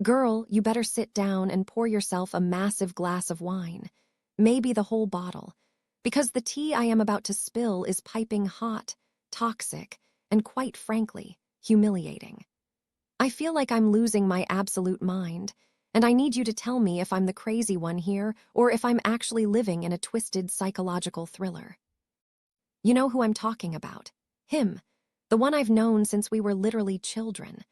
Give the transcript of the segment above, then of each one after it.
"Girl, you better sit down and pour yourself a massive glass of wine, maybe the whole bottle, because the tea I am about to spill is piping hot, toxic, and quite frankly, humiliating. I feel like I'm losing my absolute mind, and I need you to tell me if I'm the crazy one here or if I'm actually living in a twisted psychological thriller." You know who I'm talking about. Him, the one I've known since we were literally children.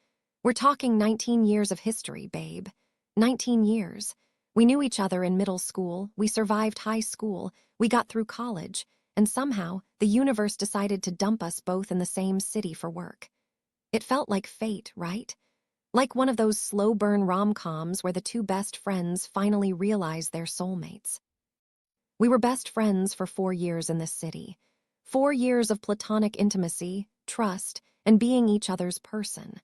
We're talking 19 years of history, babe. 19 years. We knew each other in middle school, we survived high school, we got through college, and somehow the universe decided to dump us both in the same city for work. It felt like fate, right? Like one of those slow-burn rom-coms where the two best friends finally realize they're soulmates. We were best friends for 4 years in this city. 4 years of platonic intimacy, trust, and being each other's person.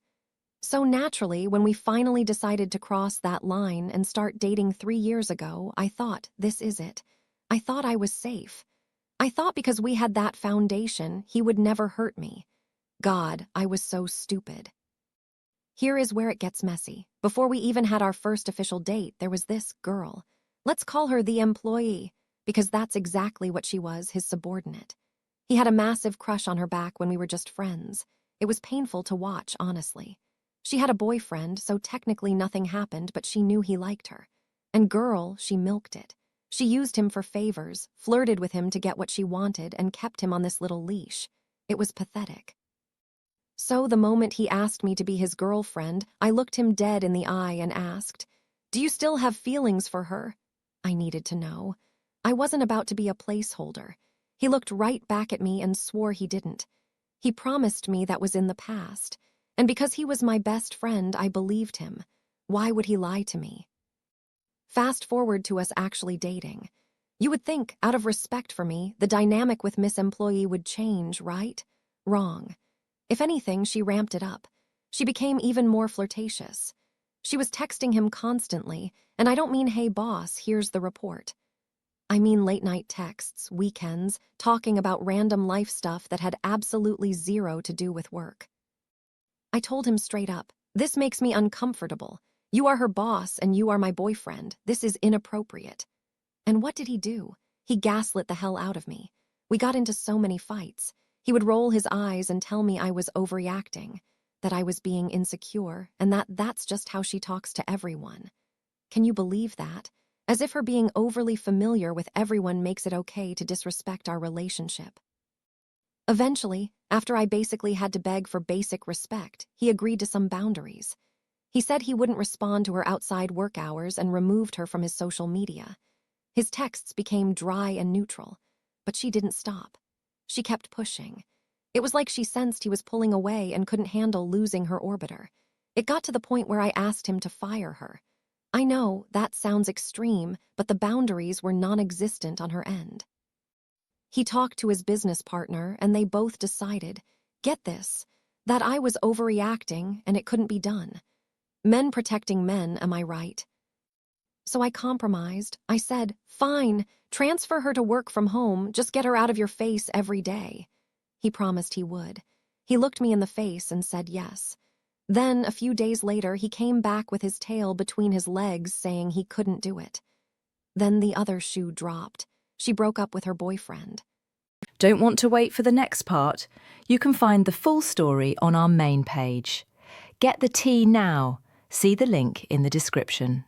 So naturally, when we finally decided to cross that line and start dating 3 years ago, I thought, this is it. I thought I was safe. I thought because we had that foundation, he would never hurt me. God, I was so stupid. Here is where it gets messy. Before we even had our first official date, there was this girl. Let's call her the employee, because that's exactly what she was, his subordinate. He had a massive crush on her back when we were just friends. It was painful to watch, honestly. She had a boyfriend, so technically nothing happened, but she knew he liked her. And girl, she milked it. She used him for favors, flirted with him to get what she wanted, and kept him on this little leash. It was pathetic. So the moment he asked me to be his girlfriend, I looked him dead in the eye and asked, "Do you still have feelings for her?" I needed to know. I wasn't about to be a placeholder. He looked right back at me and swore he didn't. He promised me that was in the past. And because he was my best friend, I believed him. Why would he lie to me? Fast forward to us actually dating. You would think, out of respect for me, the dynamic with Miss Employee would change, right? Wrong. If anything, she ramped it up. She became even more flirtatious. She was texting him constantly, and I don't mean, "Hey boss, here's the report." I mean late-night texts, weekends, talking about random life stuff that had absolutely zero to do with work. I told him straight up, "This makes me uncomfortable. You are her boss and you are my boyfriend. This is inappropriate." And what did he do? He gaslit the hell out of me. We got into so many fights. He would roll his eyes and tell me I was overreacting, that I was being insecure, and that that's just how she talks to everyone. Can you believe that? As if her being overly familiar with everyone makes it okay to disrespect our relationship. Eventually, after I basically had to beg for basic respect, he agreed to some boundaries. He said he wouldn't respond to her outside work hours and removed her from his social media. His texts became dry and neutral, but she didn't stop. She kept pushing. It was like she sensed he was pulling away and couldn't handle losing her orbiter. It got to the point where I asked him to fire her. I know, that sounds extreme, but the boundaries were non-existent on her end. He talked to his business partner, and they both decided, get this, that I was overreacting and it couldn't be done. Men protecting men, am I right? So I compromised. I said, "Fine, transfer her to work from home, just get her out of your face every day." He promised he would. He looked me in the face and said yes. Then, a few days later, he came back with his tail between his legs saying he couldn't do it. Then the other shoe dropped. She broke up with her boyfriend. Don't want to wait for the next part? You can find the full story on our main page. Get the tea now. See the link in the description.